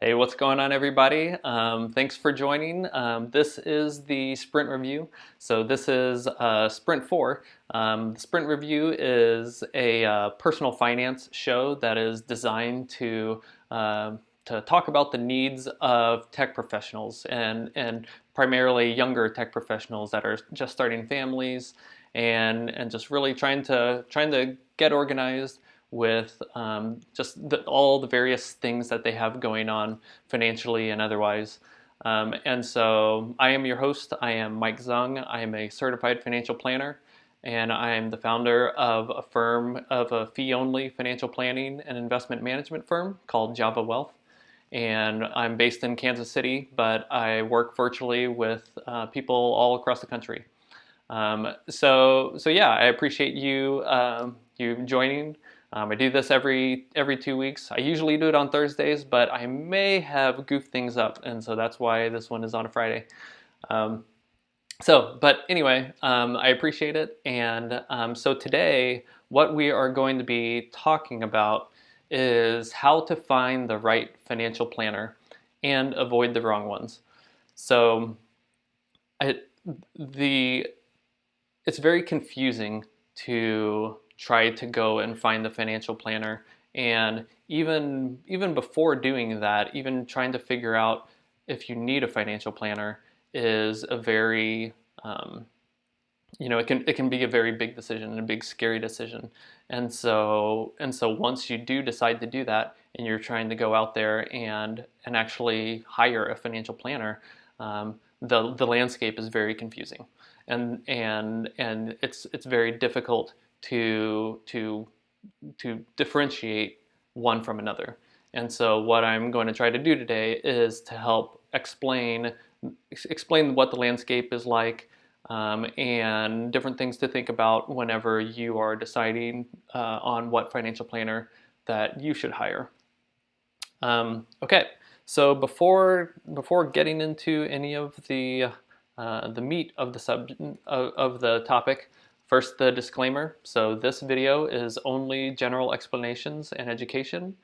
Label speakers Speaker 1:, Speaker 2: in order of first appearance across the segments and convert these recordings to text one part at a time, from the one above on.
Speaker 1: Hey, what's going on, everybody? Thanks for joining. This is the Sprint Review. So this is Sprint 4. The Sprint Review is a personal finance show that is designed to talk about the needs of tech professionals and primarily younger tech professionals that are just starting families and just really trying to get organized with all the various things that they have going on financially and otherwise. And so I am your host. I am Mike Zung. I am a certified financial planner, and I am the founder of a fee-only financial planning and investment management firm called Java Wealth. And I'm based in Kansas City, but I work virtually with people all across the country. So yeah, I appreciate you joining. I do this every 2 weeks. I usually do it on Thursdays, but I may have goofed things up, and so that's why this one is on a Friday. Um, but anyway, I appreciate it. And so today, what we are going to be talking about is how to find the right financial planner and avoid the wrong ones. So I, the it's very confusing to try to go and find the financial planner, and even before doing that, even trying to figure out if you need a financial planner is a very it can be a very big decision and a big scary decision. And so once you do decide to do that and you're trying to go out there and actually hire a financial planner, the landscape is very confusing, and it's very difficult to differentiate one from another. And so what I'm going to try to do today is to help explain what the landscape is like, and different things to think about whenever you are deciding on what financial planner that you should hire. Okay, so before getting into any of the meat of the of the topic, first the disclaimer. So this video is only general explanations and education.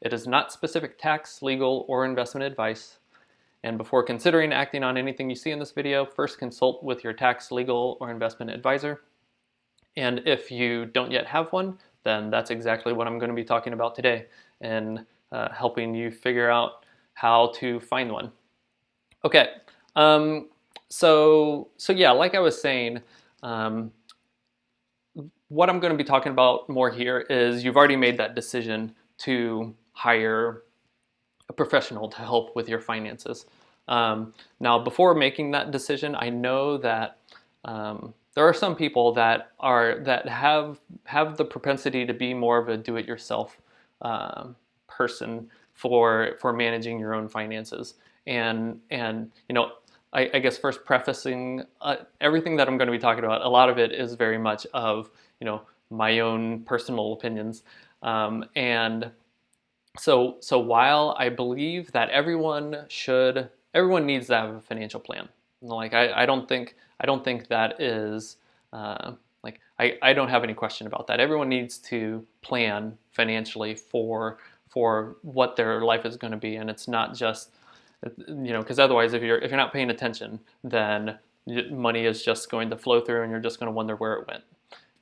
Speaker 1: It is not specific tax, legal, or investment advice. And before considering acting on anything you see in this video, first consult with your tax, legal, or investment advisor. And if you don't yet have one, then that's exactly what I'm going to be talking about today, and helping you figure out how to find one. Okay, so yeah, like I was saying, what I'm going to be talking about more here is you've already made that decision to hire a professional to help with your finances. Now, before making that decision, I know that there are some people that have the propensity to be more of a do-it-yourself person for managing your own finances. And I guess first prefacing everything that I'm going to be talking about, a lot of it is very much of my own personal opinions, and so while I believe that everyone needs to have a financial plan. Like I don't think that is I don't have any question about that. Everyone needs to plan financially for what their life is going to be, and it's not just because otherwise if you're not paying attention, then money is just going to flow through and you're just going to wonder where it went,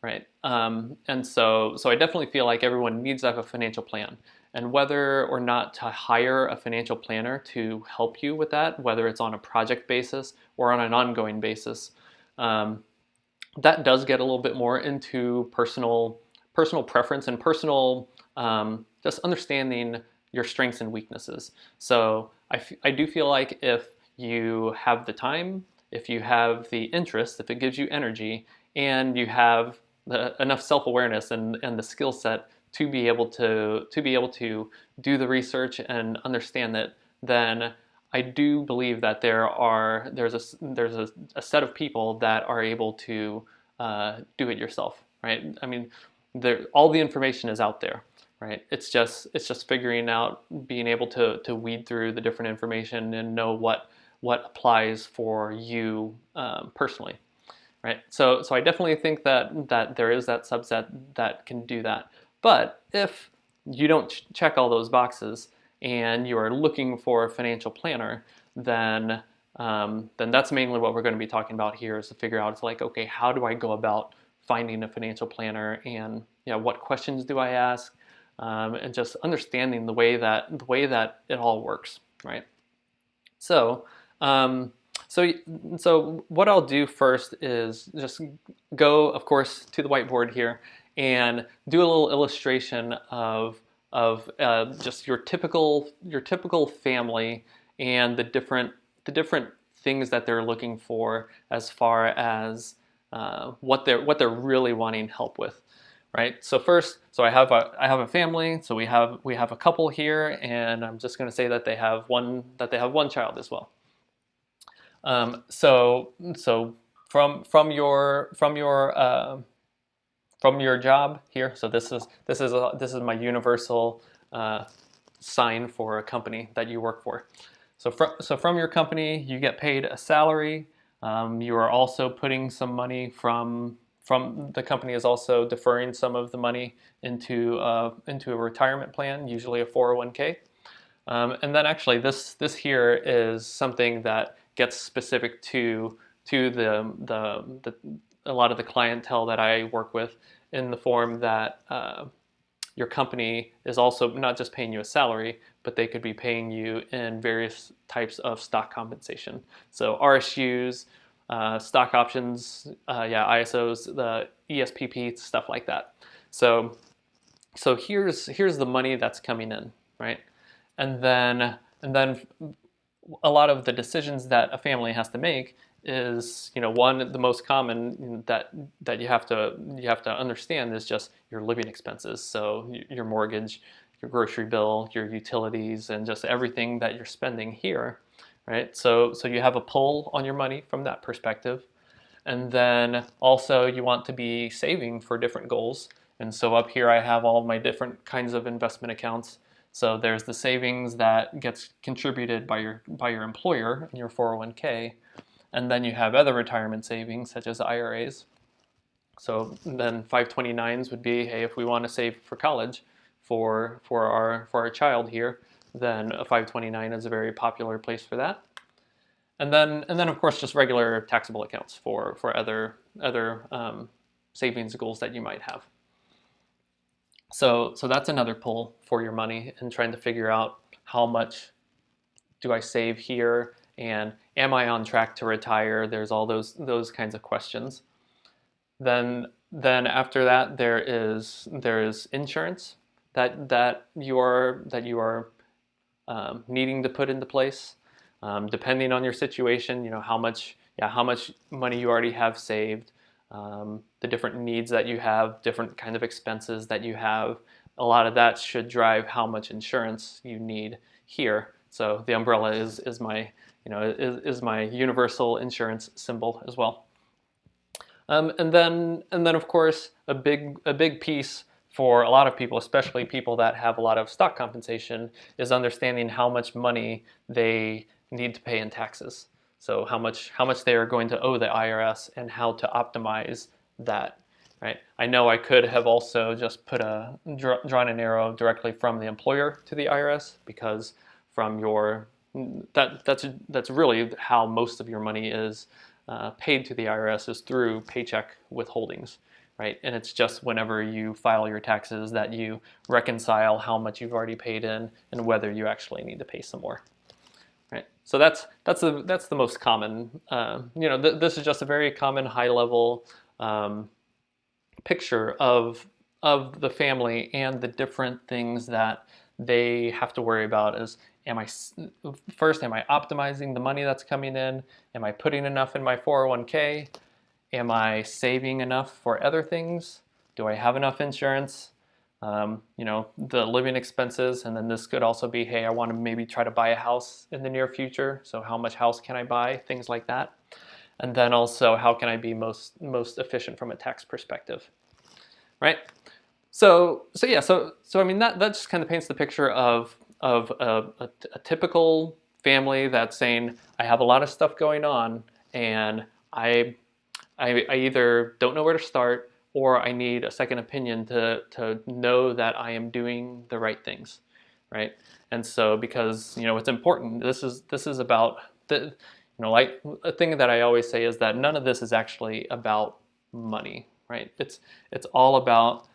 Speaker 1: right? And so I definitely feel like everyone needs to have a financial plan. And whether or not to hire a financial planner to help you with that, whether it's on a project basis or on an ongoing basis, that does get a little bit more into personal preference and personal just understanding your strengths and weaknesses. So I do feel like if you have the time, if you have the interest, if it gives you energy, and you have enough self-awareness and the skill set to be able to do the research and understand it, then I do believe that there's a set of people that are able to do it yourself, right? I mean, all the information is out there, right? It's just figuring out, being able to weed through the different information and know what applies for you personally, right? So I definitely think that there is that subset that can do that. But if you don't check all those boxes and you are looking for a financial planner, then that's mainly what we're going to be talking about here, is to figure out, it's like, okay, how do I go about finding a financial planner, and what questions do I ask, and just understanding the way that it all works, right? So, um, so, so what I'll do first is just go, of course, to the whiteboard here and do a little illustration of just your typical family, and the different things that they're looking for, as far as what they're really wanting help with, right? So first, so I have a family. So we have a couple here, and I'm just going to say that they have one child as well. So from your job here. So this is my universal sign for a company that you work for. So from your company, you get paid a salary. You are also putting some money from the company is also deferring some of the money into a retirement plan, usually a 401k. And then actually this here is something that gets specific to the a lot of the clientele that I work with, in the form that your company is also not just paying you a salary, but they could be paying you in various types of stock compensation. So RSUs, stock options, ISOs, the ESPP, stuff like that. So here's the money that's coming in, right? And then a lot of the decisions that a family has to make is, one, the most common that you have to understand is just your living expenses. So your mortgage, your grocery bill, your utilities, and just everything that you're spending here, right? So you have a pull on your money from that perspective. And then also you want to be saving for different goals. And so up here I have all my different kinds of investment accounts. So there's the savings that gets contributed by your employer in your 401k, and then you have other retirement savings such as IRAs. So then 529s would be, hey, if we want to save for college for our child here, then a 529 is a very popular place for that. And then of course just regular taxable accounts for other savings goals that you might have. So that's another pull for your money, and trying to figure out, how much do I save here, and am I on track to retire? There's all those kinds of questions. Then after that, there is insurance that you are needing to put into place, depending on your situation. How much money you already have saved. The different needs that you have, different kind of expenses that you have. A lot of that should drive how much insurance you need here. So the umbrella is my universal insurance symbol as well. And then of course a big piece for a lot of people, especially people that have a lot of stock compensation, is understanding how much money they need to pay in taxes. So how much they are going to owe the IRS, and how to optimize that, right? I know I could have also just drawn an arrow directly from the employer to the IRS, because that's really how most of your money is paid to the IRS, is through paycheck withholdings, right? And it's just whenever you file your taxes that you reconcile how much you've already paid in, and whether you actually need to pay some more. Right. So that's the most common. This is just a very common high-level picture of the family, and the different things that they have to worry about. Is, am I optimizing the money that's coming in? Am I putting enough in my 401k? Am I saving enough for other things? Do I have enough insurance? The living expenses, and then this could also be, hey, I want to maybe try to buy a house in the near future. So how much house can I buy? Things like that. And then also, how can I be most efficient from a tax perspective, right? So I mean, that just kind of paints the picture of a typical family that's saying, I have a lot of stuff going on, and I either don't know where to start, or I need a second opinion to know that I am doing the right things, right? And so because it's important. This is about the like a thing that I always say is that none of this is actually about money, right? It's all about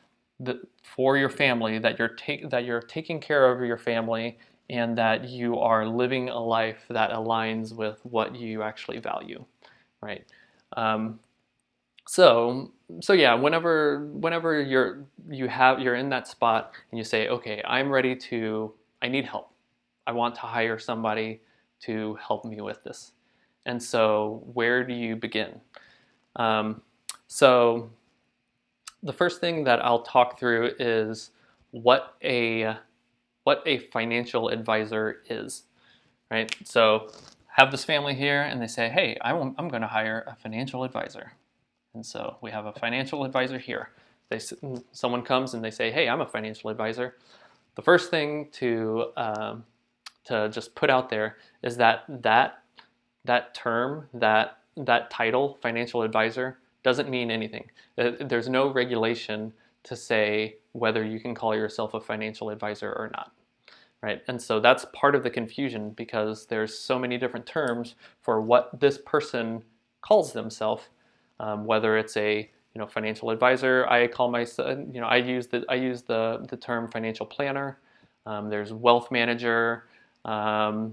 Speaker 1: for your family, that you're taking care of your family, and that you are living a life that aligns with what you actually value, right? Um, so so yeah, whenever you're in that spot and you say, okay, I need help. I want to hire somebody to help me with this. And so where do you begin? Um, so the first thing that I'll talk through is what a what a financial advisor is, right? So have this family here and they say, hey, I'm going to hire a financial advisor. And so we have a financial advisor here. Someone comes and they say, hey, I'm a financial advisor. The first thing to just put out there is that term, that title, financial advisor, doesn't mean anything. There's no regulation to say whether you can call yourself a financial advisor or not, right? And so that's part of the confusion, because there's so many different terms for what this person calls themselves. Whether it's a financial advisor, I call myself, I use the term financial planner. There's wealth manager. Yeah,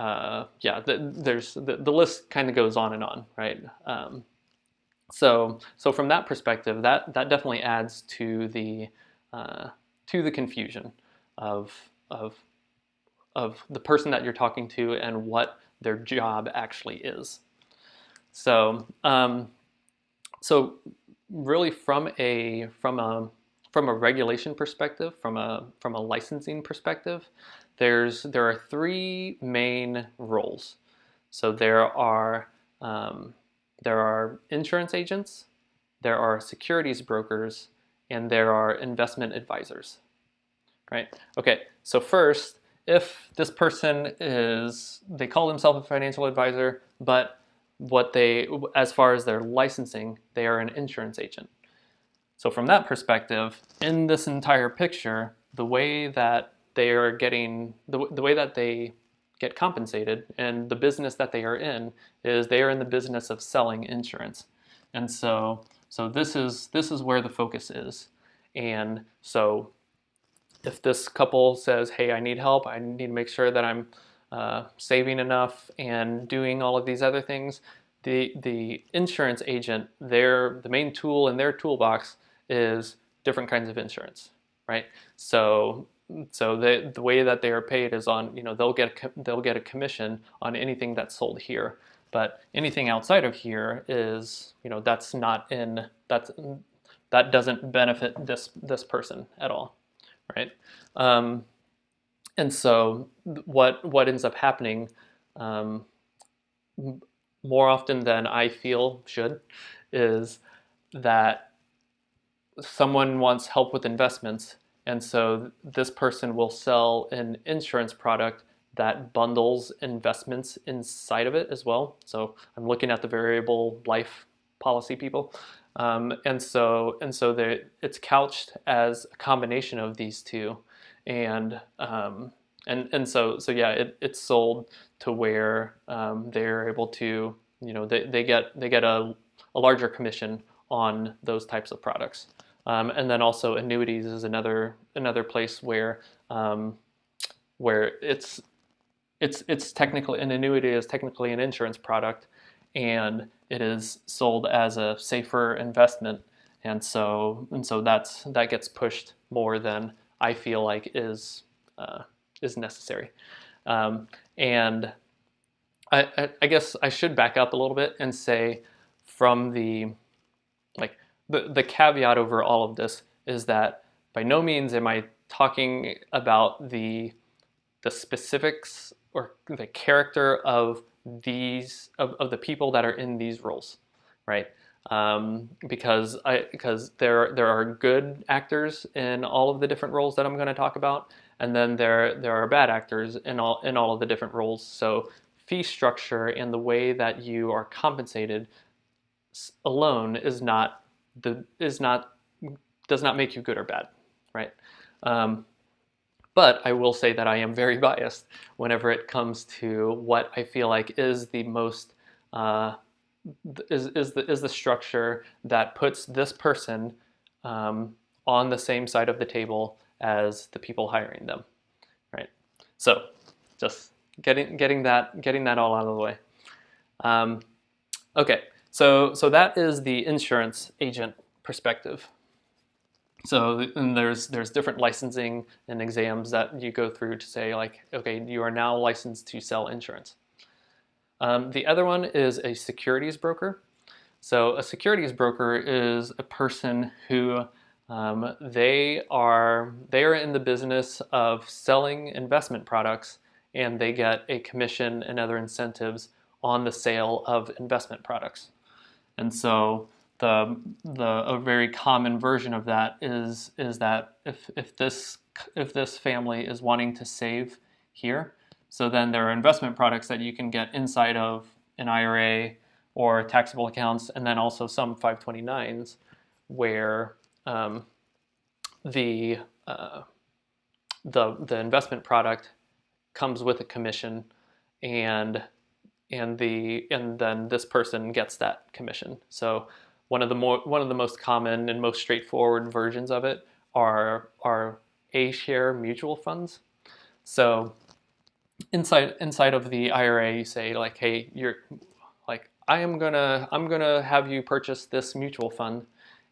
Speaker 1: the list kind of goes on and on, right? So from that perspective, that definitely adds to the confusion of of the person that you're talking to and what their job actually is. So so really from a regulation perspective, from a licensing perspective, there are three main roles. So there are insurance agents, there are securities brokers, and there are investment advisors, right? Okay, so first, if this person they call themselves a financial advisor, but as far as their licensing, they are an insurance agent. So from that perspective, in this entire picture, the way that they are getting, the way that they get compensated and the business that they are in is they are in the business of selling insurance. And so this is where the focus is. And so if this couple says, hey, I need help, I need to make sure that I'm saving enough and doing all of these other things, the insurance agent, the main tool in their toolbox is different kinds of insurance, right? So the way that they are paid is on, they'll get a commission on anything that's sold here, but anything outside of here is, that doesn't benefit this person at all, right? Um, and so what ends up happening, um, more often than I feel should, is that someone wants help with investments, and so this person will sell an insurance product that bundles investments inside of it as well. So I'm looking at the variable life policy people, and so it's couched as a combination of these two, and so yeah, it's sold to where they're able to, they get a larger commission on those types of products. And then also annuities is another place where it's technically, an annuity is technically an insurance product, and it is sold as a safer investment, and so that gets pushed more than I feel like is necessary. And I guess I should back up a little bit and say, from the caveat over all of this is that by no means am I talking about the specifics or the character of the people that are in these roles, right? Because there are good actors in all of the different roles that I'm going to talk about, and then there are bad actors in all of the different roles. So fee structure and the way that you are compensated alone does not make you good or bad, right? But I will say that I am very biased whenever it comes to what I feel like is the most is the structure that puts this person on the same side of the table as the people hiring them, right? So just getting that all out of the way. Okay, so that is the insurance agent perspective. So and there's different licensing and exams that you go through to say like, okay, you are now licensed to sell insurance. The other one is a securities broker. So a securities broker is a person who they are in the business of selling investment products, and they get a commission and other incentives on the sale of investment products. And so a very common version of that is that if this family is wanting to save here, so then there are investment products that you can get inside of an IRA or taxable accounts, and then also some 529s where the investment product comes with a commission, and then this person gets that commission. So one of the most common and most straightforward versions of it are A-share mutual funds. So inside of the IRA, you say like, hey, you're like, I'm gonna have you purchase this mutual fund,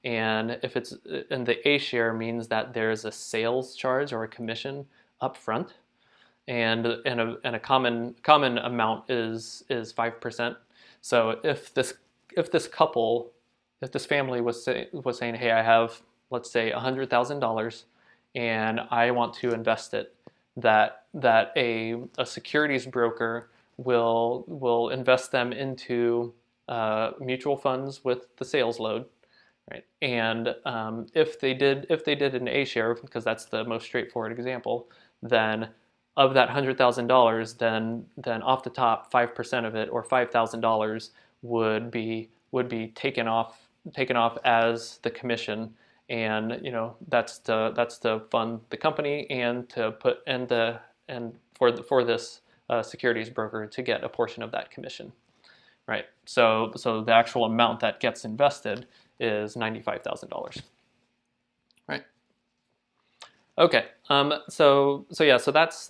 Speaker 1: and the A-share means that there's a sales charge or a commission up front, and a common amount is 5%. So if this family was saying, hey, I have, let's say, $100,000 and I want to invest it, that a securities broker will invest them into mutual funds with the sales load, right? And if they did an A-share, because that's the most straightforward example, then of that $100,000, then off the top, 5% of it, or $5,000, would be taken off as the commission, and that's to fund the company and to put for this securities broker to get a portion of that commission, right? So the actual amount that gets invested is $95,000, right? Okay, so that's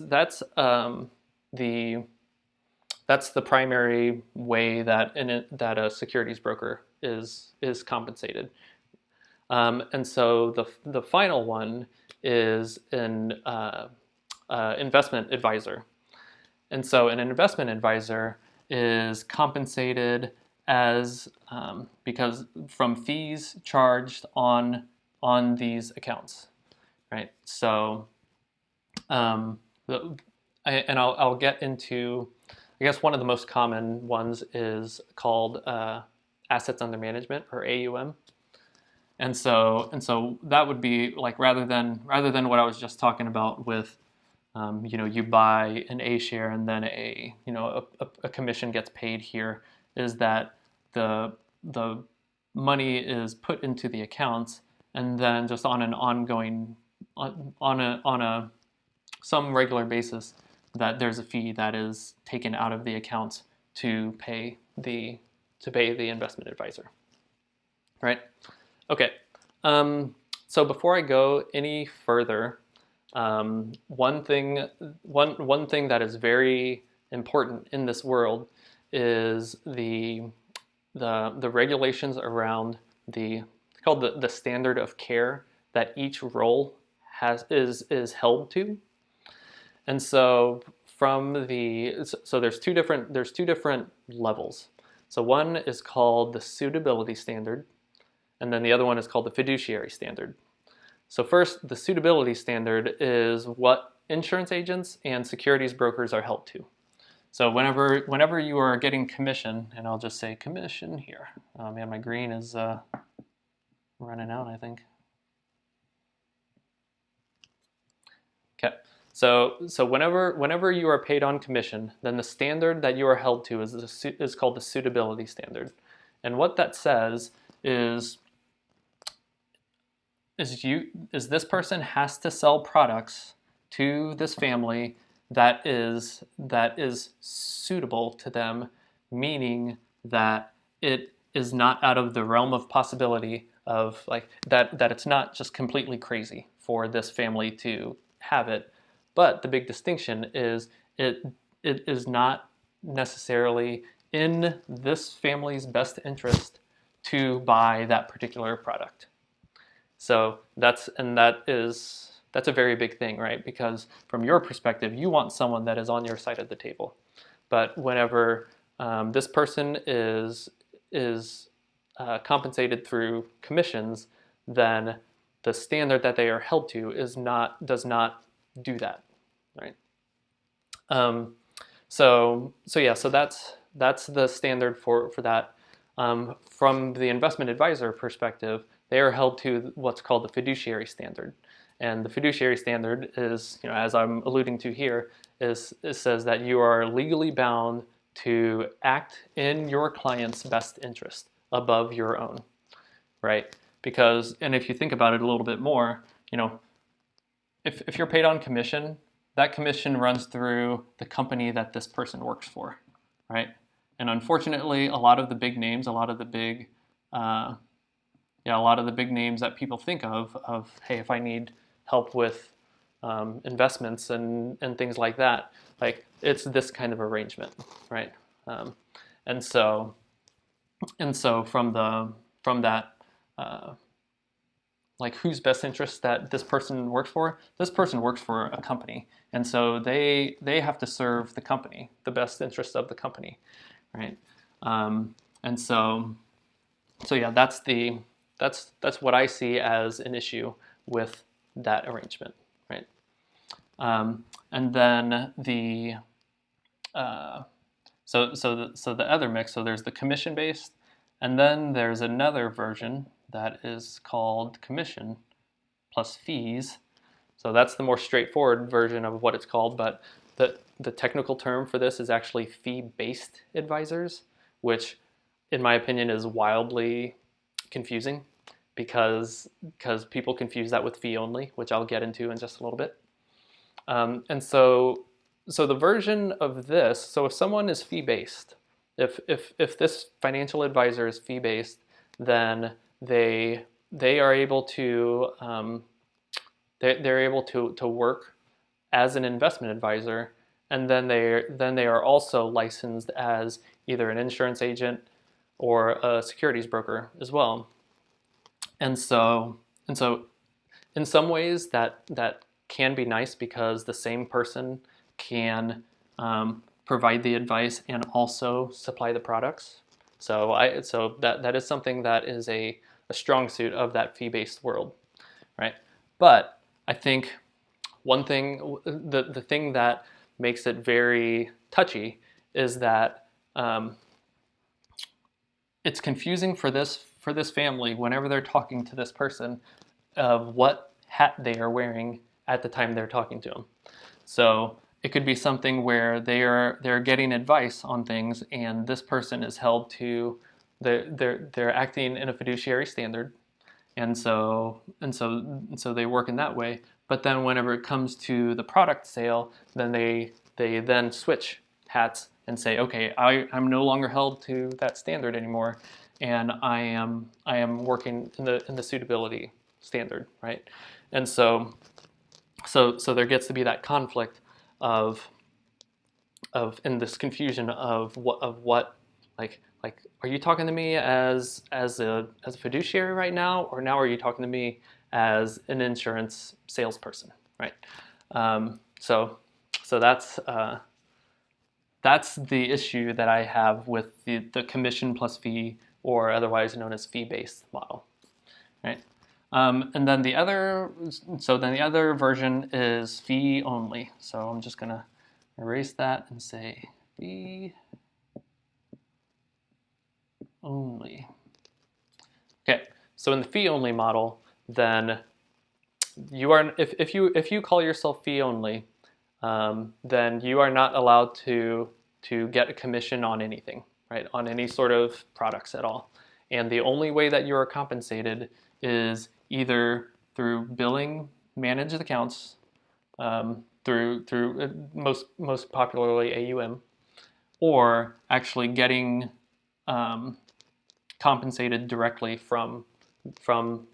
Speaker 1: the primary way that a securities broker is compensated. And so the final one is an investment advisor. And so an investment advisor is compensated as because from fees charged on these accounts, right? So and I'll get into, I guess one of the most common ones is called assets under management, or AUM. And so that would be like, rather than what I was just talking about with you buy an A-share and then a commission gets paid here, is that the money is put into the accounts, and then just on an ongoing on some regular basis, that there's a fee that is taken out of the accounts to pay the investment advisor, right? Okay, so before I go any further, one thing that is very important in this world is the regulations around called the standard of care that each role is held to. And so there's two different levels. So one is called the suitability standard, and then the other one is called the fiduciary standard. So first, the suitability standard is what insurance agents and securities brokers are held to. So whenever you are getting commission, and I'll just say commission here. Oh man, my green is running out, I think. Okay. So whenever you are paid on commission, then the standard that you are held to is called the suitability standard. And what that says is this person has to sell products to this family that is suitable to them, meaning that it is not out of the realm of possibility of like that it's not just completely crazy for this family to have it. But the big distinction is it is not necessarily in this family's best interest to buy that particular product. So that's a very big thing, right? Because from your perspective, you want someone that is on your side of the table. But whenever this person is compensated through commissions, then the standard that they are held to does not do that, right? So that's the standard for that. From the investment advisor perspective, they are held to what's called the fiduciary standard. And the fiduciary standard is, as I'm alluding to here, it says that you are legally bound to act in your client's best interest above your own, right? Because, and if you think about it a little bit more, if you're paid on commission, that commission runs through the company that this person works for, right? And unfortunately, a lot of the big names, a lot of the big names that people think of, hey, if I need help with investments and things like that, like it's this kind of arrangement, right? And so from that, like whose best interest that this person works for? This person works for a company, and so they have to serve the company, the best interest of the company, right? And so yeah, that's what I see as an issue with that arrangement, right? And then the the other mix. So there's the commission based, and then there's another version that is called commission plus fees. So that's the more straightforward version of what it's called, but the technical term for this is actually fee-based advisors, which in my opinion is wildly confusing because people confuse that with fee only, which I'll get into in just a little bit. And so the version of this, so if someone is fee-based, if this financial advisor is fee-based, then they are able to they're able to work as an investment advisor, and then they are also licensed as either an insurance agent or a securities broker as well. And so in some ways that can be nice because the same person can provide the advice and also supply the products. So that is something that is a strong suit of that fee-based world, right? But I think one thing, the thing that makes it very touchy is that it's confusing for this family whenever they're talking to this person of what hat they are wearing at the time they're talking to them. So it could be something where they're getting advice on things, and this person is held to they're acting in a fiduciary standard, and so they work in that way. But then whenever it comes to the product sale, then they then switch hats and say, okay, I'm no longer held to that standard anymore, and I am working in the suitability standard, right? And so there gets to be that conflict of in this confusion of what like are you talking to me as a fiduciary right now, or now are you talking to me as an insurance salesperson, right? So that's the issue that I have with the commission plus fee, or otherwise known as fee-based model, right? And then the other version is fee only. So I'm just gonna erase that and say fee only. Okay, so in the fee only model, then you are if you call yourself fee only, then you are not allowed to get a commission on anything, right? On any sort of products at all. And the only way that you are compensated is either through billing managed accounts, through most popularly AUM, or actually getting compensated directly from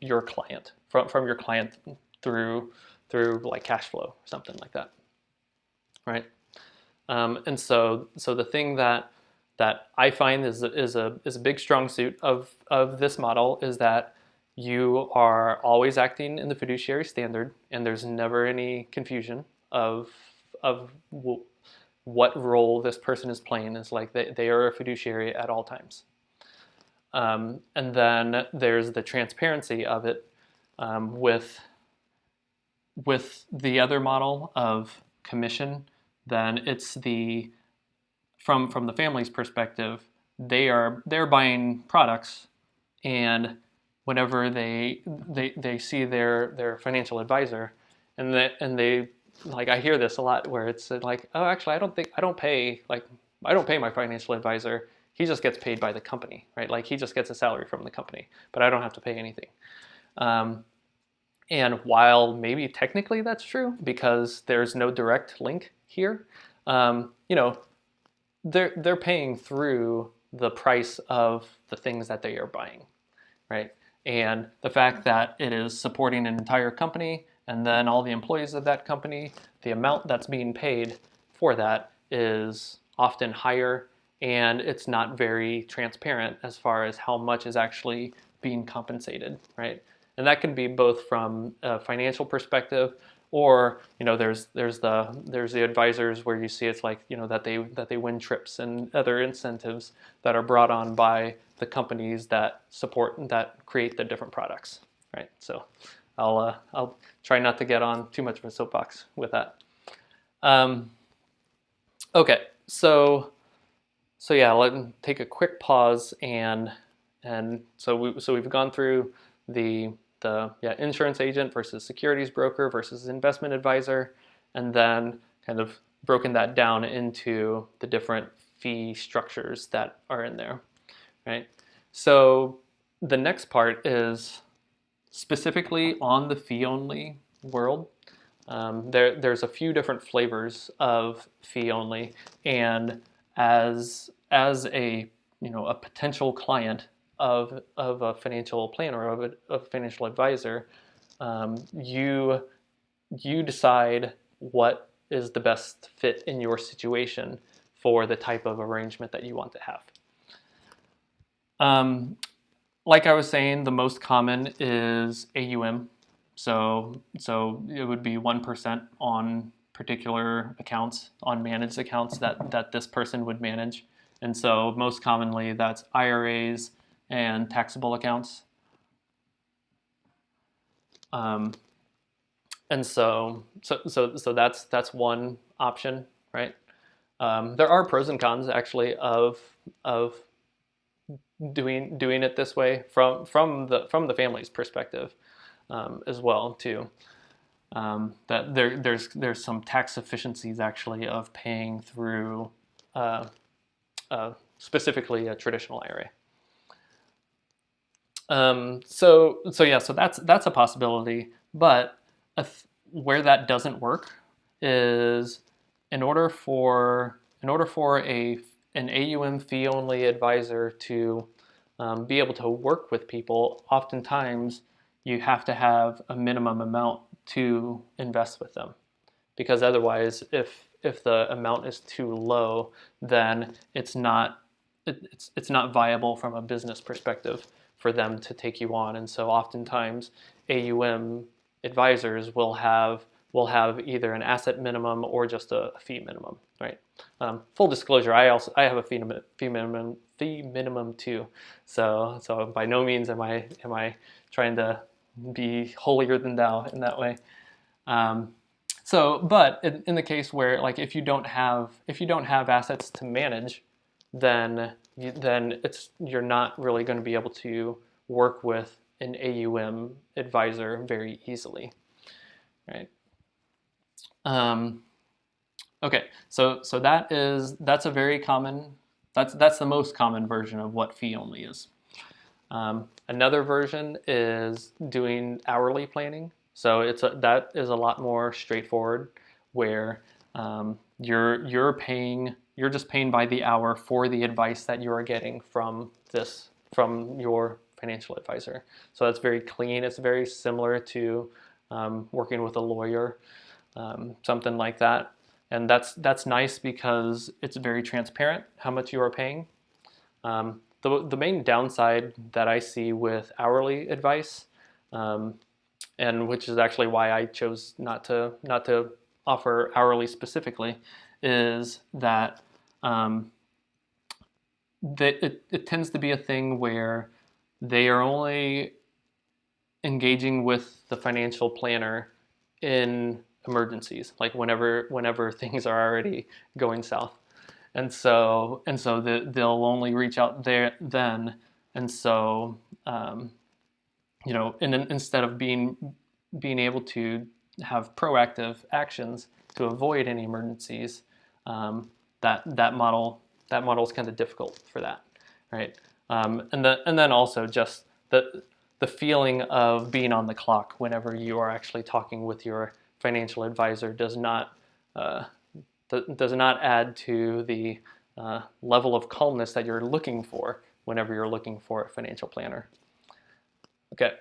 Speaker 1: your client, from your client through like cash flow or something like that, right? And so the thing that I find is a big strong suit of this model is that you are always acting in the fiduciary standard, and there's never any confusion of what role this person is playing. Is like they are a fiduciary at all times. And then there's the transparency of it with the other model of commission. Then it's from the family's perspective, they're buying products, and whenever they see their financial advisor, and they like, I hear this a lot where it's like, oh, actually I don't pay my financial advisor. He just gets paid by the company, right? Like he just gets a salary from the company, but I don't have to pay anything. And while maybe technically that's true because there's no direct link here, they're paying through the price of the things that they are buying, right? And the fact that it is supporting an entire company and then all the employees of that company, the amount that's being paid for that is often higher, and it's not very transparent as far as how much is actually being compensated, right? And that can be both from a financial perspective, or there's the advisors where you see it's like that they win trips and other incentives that are brought on by the companies that create the different products, right? So I'll try not to get on too much of a soapbox with that. Okay, so yeah, let me take a quick pause and so we've gone through the insurance agent versus securities broker versus investment advisor, and then kind of broken that down into the different fee structures that are in there, right? So the next part is specifically on the fee-only world. There's a few different flavors of fee-only, and as a a potential client of a financial planner or of a financial advisor, you decide what is the best fit in your situation for the type of arrangement that you want to have. Like I was saying, the most common is AUM. So it would be 1% on particular accounts, on managed accounts that this person would manage. And so most commonly that's IRAs and taxable accounts. And so that's one option, right? There are pros and cons actually of doing it this way from the family's perspective as well too. That there's some tax efficiencies actually of paying through specifically a traditional IRA. So that's a possibility, but where that doesn't work is in order for an AUM fee only advisor to be able to work with people, oftentimes you have to have a minimum amount to invest with them, because otherwise if the amount is too low, then it's not viable from a business perspective for them to take you on. And so oftentimes AUM advisors will have either an asset minimum or just a fee minimum, right? Full disclosure, I have a fee minimum too. So by no means am I trying to be holier than thou in that way. But in the case where, like, if you don't have assets to manage, then you're not really going to be able to work with an AUM advisor very easily, right? Okay, so that's a very common, that's the most common version of what fee only is. Another version is doing hourly planning. So that is a lot more straightforward, where you're just paying by the hour for the advice that you are getting from your financial advisor. So that's very clean. It's very similar to working with a lawyer, something like that. And that's nice because it's very transparent how much you are paying. The main downside that I see with hourly advice, and which is actually why I chose not to offer hourly specifically, is that it tends to be a thing where they are only engaging with the financial planner in emergencies, like whenever things are already going south. And so they'll only reach out there then. And so instead of being able to have proactive actions to avoid any emergencies, that model is kind of difficult for that, right? And then also just the feeling of being on the clock whenever you are actually talking with your financial advisor does not add to the level of calmness that you're looking for whenever you're looking for a financial planner. Okay.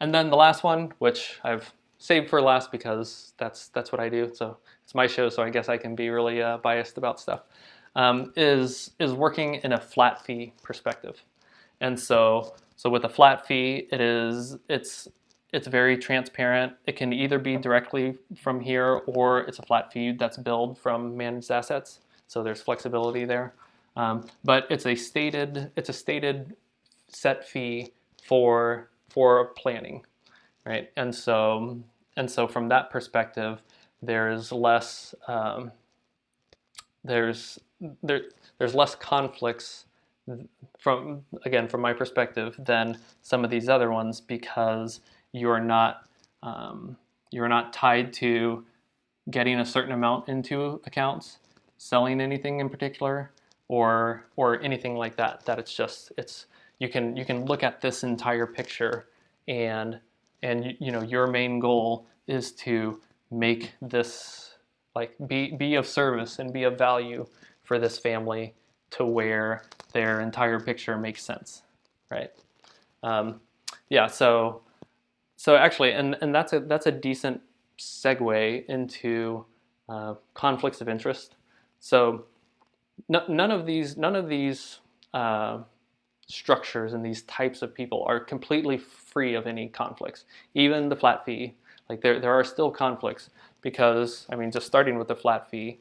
Speaker 1: And then the last one, which I've saved for last because that's what I do. So it's my show, so I guess I can be really biased about stuff. Is working in a flat fee perspective. And so with a flat fee, it's very transparent. It can either be directly from here, or it's a flat fee that's billed from managed assets. So there's flexibility there. But it's a stated set fee for planning, right? And so from that perspective, there's less there's less conflicts from my perspective than some of these other ones, because you're not tied to getting a certain amount into accounts, selling anything in particular, or anything like that. That you can look at this entire picture, and your main goal is to make this be of service and be of value for this family, to where their entire picture makes sense, right? Yeah. So actually, and that's a decent segue into conflicts of interest. So none of these structures and these types of people are completely free of any conflicts. Even the flat fee, there are still conflicts, because just starting with the flat fee,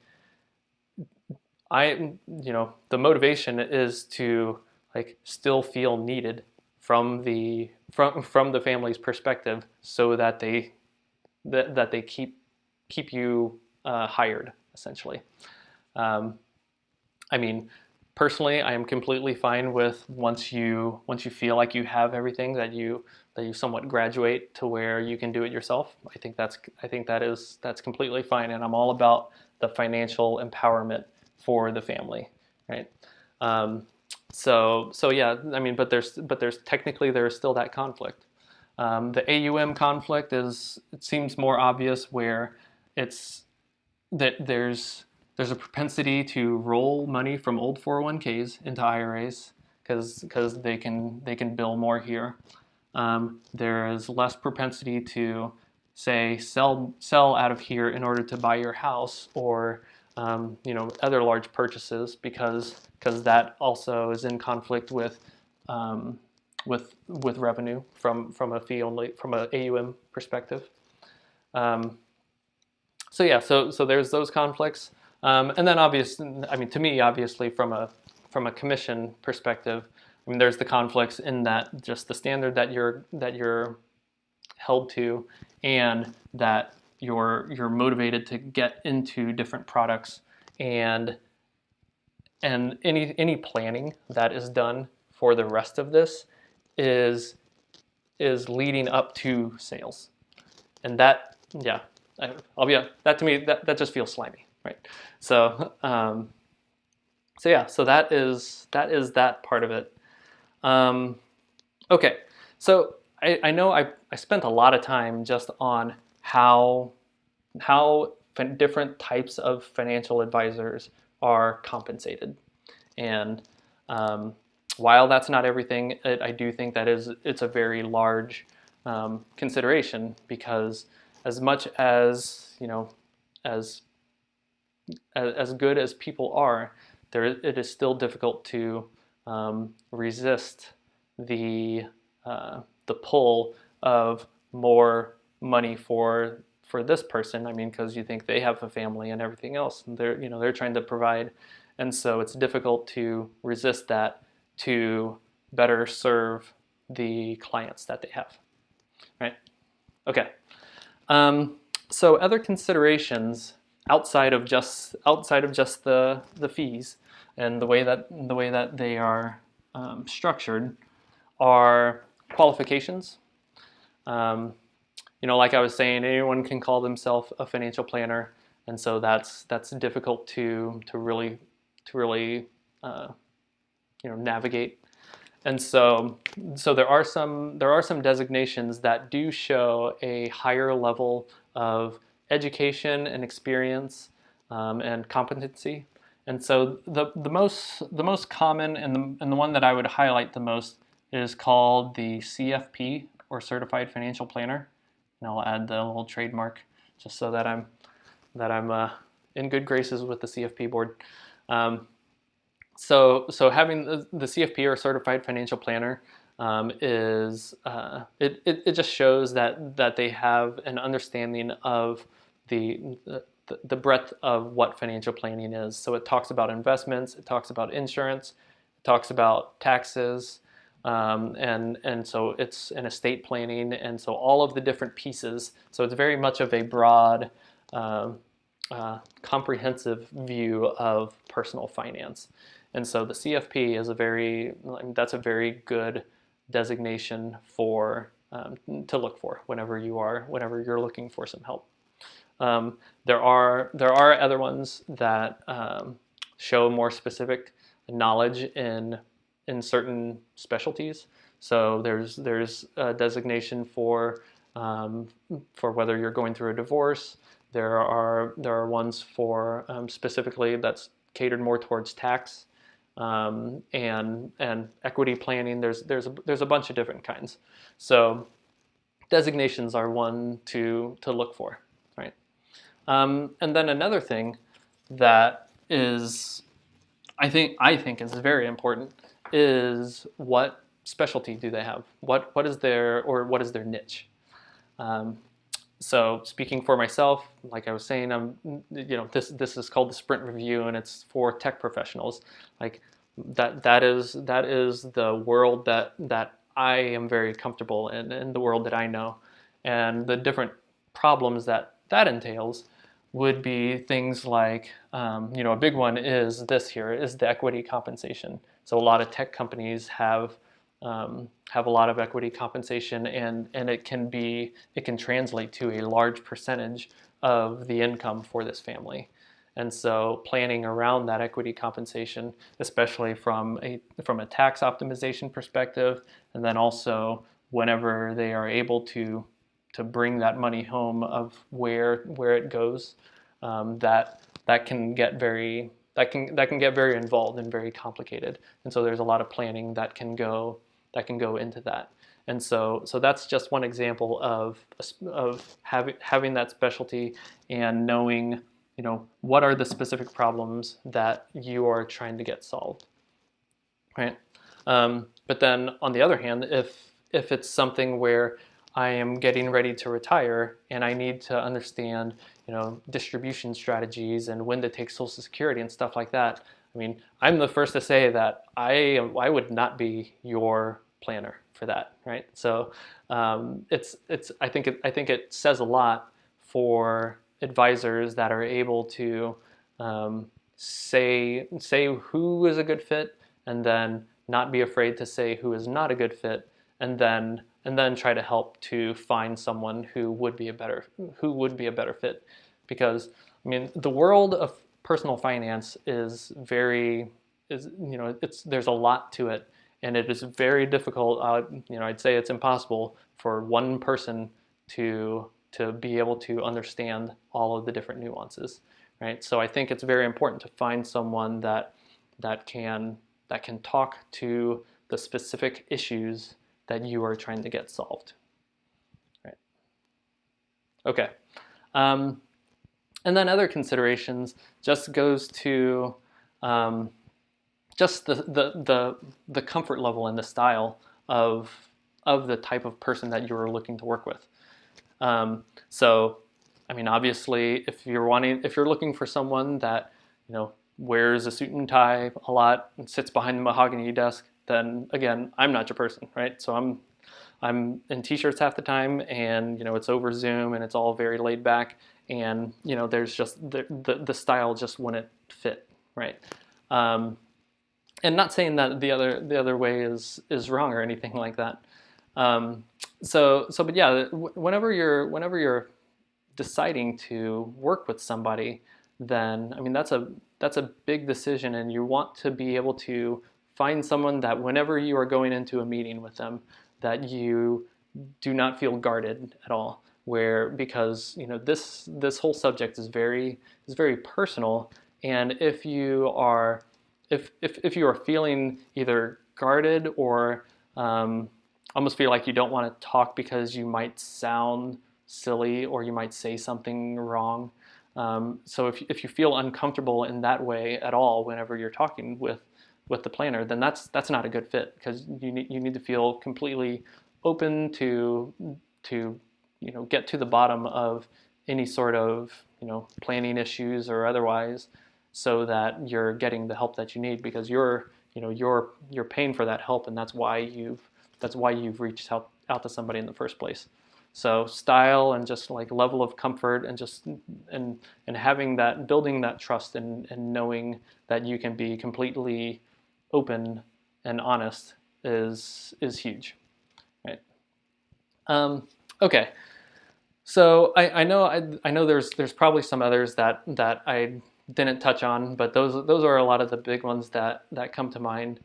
Speaker 1: the motivation is to still feel needed from the family's perspective, so that they keep you hired, essentially. Personally, I am completely fine with once you feel like you have everything, that you somewhat graduate to where you can do it yourself. I think that's completely fine, and I'm all about the financial empowerment for the family, right? So yeah, but there's technically still that conflict. The AUM conflict it seems more obvious, where it's that there's a propensity to roll money from old 401ks into IRAs, because they can bill more here. There is less propensity to, say, sell out of here in order to buy your house, or other large purchases, because that also is in conflict with revenue from a fee only, from an AUM perspective. So yeah, so there's those conflicts, and then to me, obviously, from a commission perspective, there's the conflicts in that just the standard that you're held to, and that you're motivated to get into different products, and any planning that is done for the rest of this is leading up to sales, and that, yeah, that to me, that just feels slimy, right? So yeah, so that is that part of it. Okay, so I know I spent a lot of time just on how different types of financial advisors are compensated. And while that's not everything, I do think that it's a very large consideration, because as much as as as good as people are, it is still difficult to resist the the pull of more money for this person. I mean, because you think they have a family and everything else, and they're trying to provide, and so it's difficult to resist that to better serve the clients that they have, right? Okay. So other considerations outside of just the fees and the way that they are structured are qualifications. Um, like I was saying, anyone can call themselves a financial planner, and so that's difficult to really navigate. And so there are some designations that do show a higher level of education and experience and competency. And so the most common and the one that I would highlight the most is called the CFP, or Certified Financial Planner. And I'll add the little trademark just so that I'm in good graces with the CFP board. So having the CFP, or Certified Financial Planner, it just shows that they have an understanding of the breadth of what financial planning is. So it talks about investments, it talks about insurance, it talks about taxes, and so it's an estate planning, and so all of the different pieces. So it's very much of a broad, comprehensive view of personal finance. And so the CFP is that's a very good designation to look for whenever you're looking for some help. There are other ones that show more specific knowledge in certain specialties. So there's a designation for whether you're going through a divorce. There are ones for specifically that's catered more towards tax and equity planning. There's a bunch of different kinds. So designations are one to look for, right? And then another thing that is I think is very important is, what specialty do they have? What is their niche? So speaking for myself, like I was saying, this is called the Sprint Review, and it's for tech professionals. Like that is the world that I am very comfortable in the world that I know, and the different problems that entails would be things like, a big one is the equity compensation. So a lot of tech companies have a lot of equity compensation, and it can translate to a large percentage of the income for this family. And so planning around that equity compensation, especially from a tax optimization perspective, and then also whenever they are able to bring that money home, of where it goes, that can get very involved and very complicated. And so there's a lot of planning that can go into that. And so that's just one example of having that specialty and knowing, what are the specific problems that you are trying to get solved, right? But then on the other hand, if it's something where I am getting ready to retire and I need to understand, distribution strategies and when to take Social Security and stuff like that, I mean, I'm the first to say that I would not be your planner for that, right? So I think it says a lot for advisors that are able to say who is a good fit, and then not be afraid to say who is not a good fit, and then try to help to find someone who would be a better fit. Because I mean, the world of personal finance there's a lot to it, and it is very difficult. I'd say it's impossible for one person to be able to understand all of the different nuances, right? So I think it's very important to find someone that can talk to the specific issues that you are trying to get solved, right? Okay. And then other considerations just goes to just the comfort level and the style of the type of person that you're looking to work with. So, I mean, obviously, if you're looking for someone that, wears a suit and tie a lot and sits behind the mahogany desk, then again, I'm not your person, right? So I'm in t-shirts half the time, and it's over Zoom, and it's all very laid back, and there's just the style just wouldn't fit, right? And not saying that the other way is wrong or anything like that. But yeah, whenever you're deciding to work with somebody, then I mean that's a big decision, and you want to be able to find someone that whenever you are going into a meeting with them, that you do not feel guarded at all. Because this whole subject is very personal, and if you are feeling either guarded or almost feel like you don't want to talk because you might sound silly or you might say something wrong. So if you feel uncomfortable in that way at all whenever you're talking with the planner, then that's not a good fit, because you need to feel completely open to get to the bottom of any sort of planning issues or otherwise, so that you're getting the help that you need, because you're paying for that help, and that's why you've reached out to somebody in the first place. So style and just like level of comfort and just and having that, building that trust and knowing that you can be completely open and honest is huge, right? Okay. So I know there's probably some others that I didn't touch on, but those are a lot of the big ones that come to mind.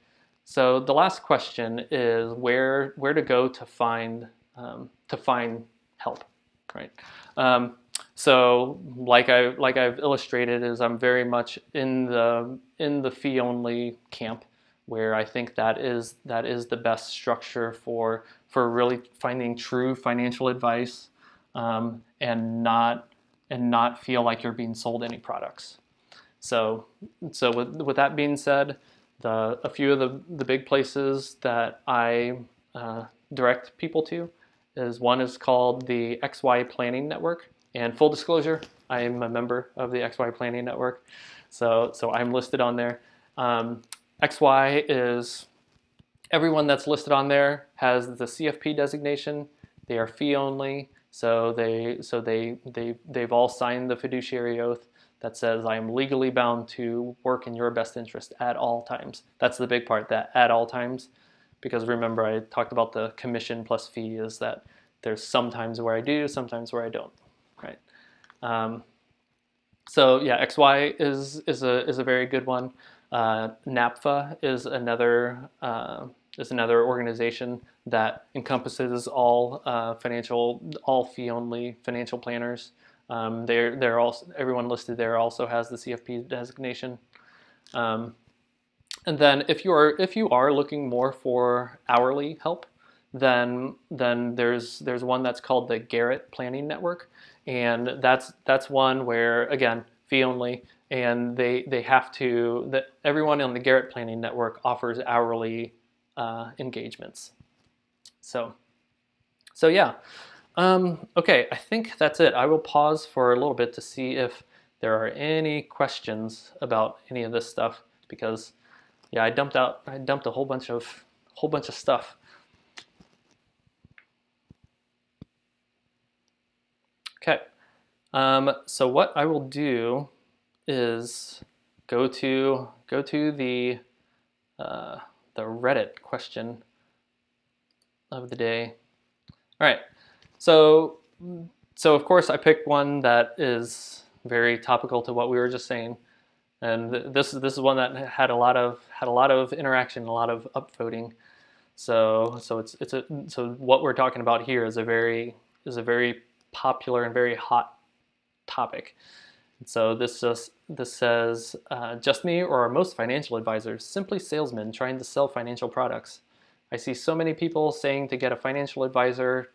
Speaker 1: So the last question is where to go to find help, right? So like I've illustrated, is I'm very much in the fee only camp, where I think that is the best structure for really finding true financial advice, and not feel like you're being sold any products. So with that being said, a few of the big places that I direct people to one is called the XY Planning Network. And full disclosure, I am a member of the XY Planning Network, so I'm listed on there. XY is everyone that's listed on there has the CFP designation. They are fee only, so they've all signed the fiduciary oath that says I am legally bound to work in your best interest at all times. That's the big part, that at all times, because remember I talked about the commission plus fee, is that there's some times where I do, sometimes where I don't, right? So yeah, XY is a very good one. NAPFA is another organization that encompasses all fee only financial planners. They're also, everyone listed there also has the CFP designation. And then if you are looking more for hourly help, then there's one that's called the Garrett Planning Network, and that's one where, again, fee only, and they have to, that everyone on the Garrett Planning Network offers hourly engagements. So yeah. Okay, I think that's it. I will pause for a little bit to see if there are any questions about any of this stuff, because yeah, I dumped a whole bunch of stuff. Okay. So what I will do is go to the Reddit question of the day. All right. So of course I picked one that is very topical to what we were just saying, and this is one that had a lot of interaction, a lot of upvoting. So what we're talking about here is a very popular and very hot topic. So this says, just me or are most financial advisors simply salesmen trying to sell financial products? I see so many people saying to get a financial advisor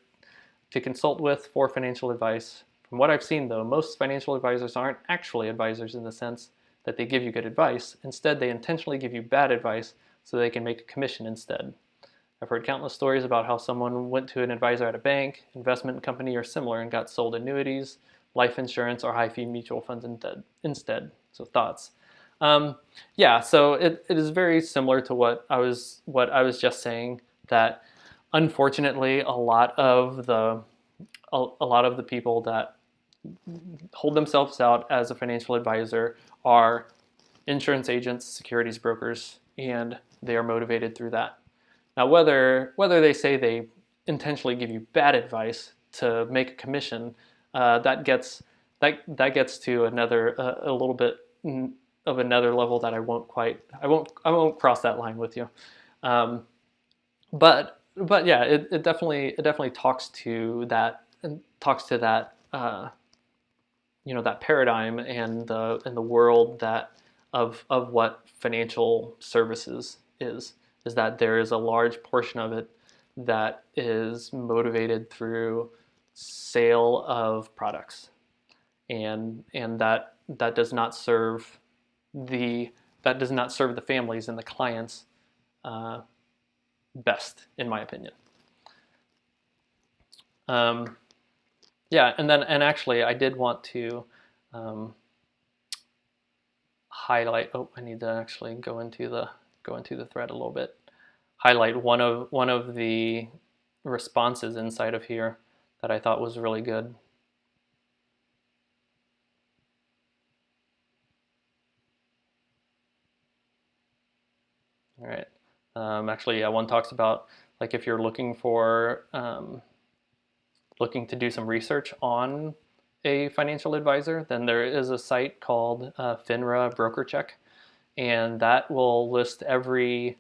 Speaker 1: to consult with for financial advice. From what I've seen though, most financial advisors aren't actually advisors in the sense that they give you good advice. Instead, they intentionally give you bad advice so they can make a commission instead. I've heard countless stories about how someone went to an advisor at a bank, investment company, or similar and got sold annuities, life insurance, or high-fee mutual funds instead. So thoughts? Yeah, so it is very similar to what I was just saying, that unfortunately a lot of the people that hold themselves out as a financial advisor are insurance agents, securities brokers, and they are motivated through that. Now, whether they say they intentionally give you bad advice to make a commission, that gets to another a little bit of another level that I won't cross that line with you. But yeah, it definitely talks to that that paradigm and the world that of what financial services is that there is a large portion of it that is motivated through sale of products, and that does not serve the families and the clients best, in my opinion. Yeah, and actually, I did want to highlight. Oh, I need to actually go into the thread a little bit. Highlight one of the responses inside of here that I thought was really good. All right. Actually, yeah, one talks about like if you're looking to do some research on a financial advisor, then there is a site called FINRA BrokerCheck, and that will list every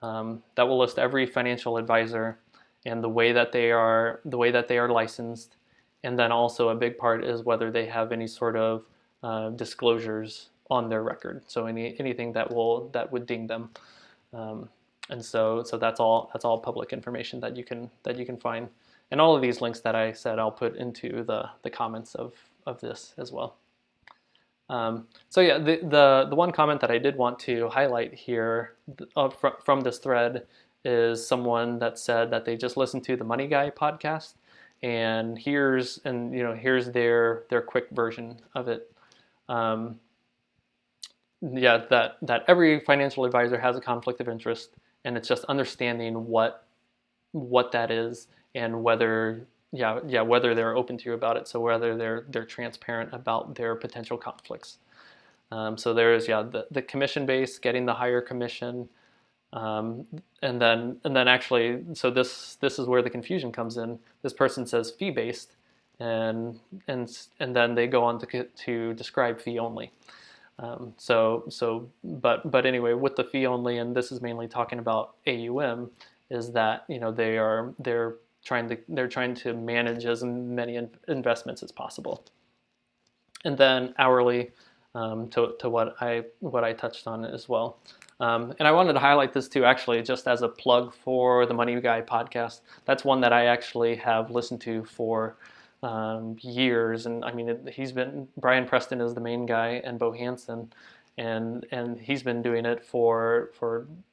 Speaker 1: financial advisor and the way that they are licensed, and then also a big part is whether they have any sort of disclosures on their record. So anything that would ding them, and so that's all public information that you can find. And all of these links that I said, I'll put into the comments of this as well. So yeah, the one comment that I did want to highlight here from this thread is someone that said that they just listened to the Money Guy podcast, and here's their quick version of it. Yeah, that every financial advisor has a conflict of interest, and it's just understanding what that is and whether they're open to you about it. So whether they're transparent about their potential conflicts. So there's the commission base, getting the higher commission, and then actually, so this is where the confusion comes in. This person says fee based, and then they go on to describe fee only. But anyway, with the fee only, and this is mainly talking about AUM, is that they're trying to manage as many investments as possible, and then hourly, to what I touched on as well. And I wanted to highlight this too, actually, just as a plug for the Money Guy podcast. That's one that I actually have listened to for years, and I mean, Brian Preston is the main guy, and Bo Hansen, and he's been doing it for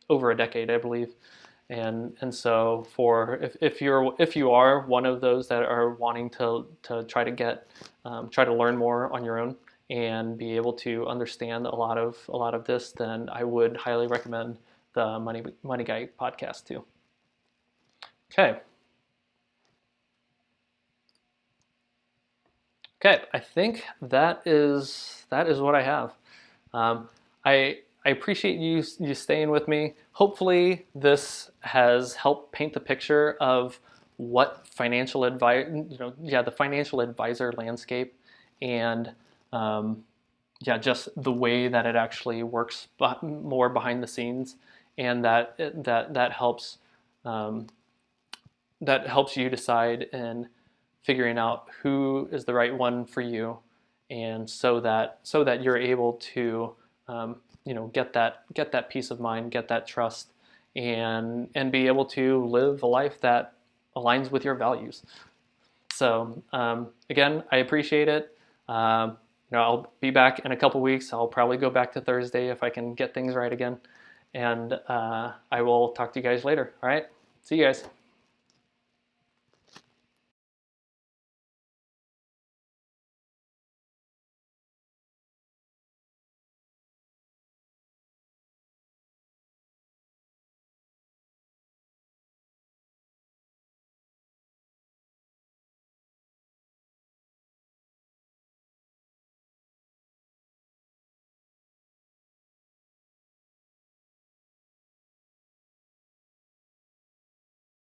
Speaker 1: over a decade, I believe. And so if you are one of those that are wanting to try to learn more on your own and be able to understand a lot of this, then I would highly recommend the Money Guy podcast too. Okay, I think that is what I have. I appreciate you staying with me. Hopefully, this has helped paint the picture of what the financial advisor landscape, and just the way that it actually works more behind the scenes, and that helps um, that helps you decide in figuring out who is the right one for you, and so that you're able to get that peace of mind, get that trust, and be able to live a life that aligns with your values. So again, I appreciate it. I'll be back in a couple weeks. I'll probably go back to Thursday if I can get things right again. And I will talk to you guys later. All right. See you guys.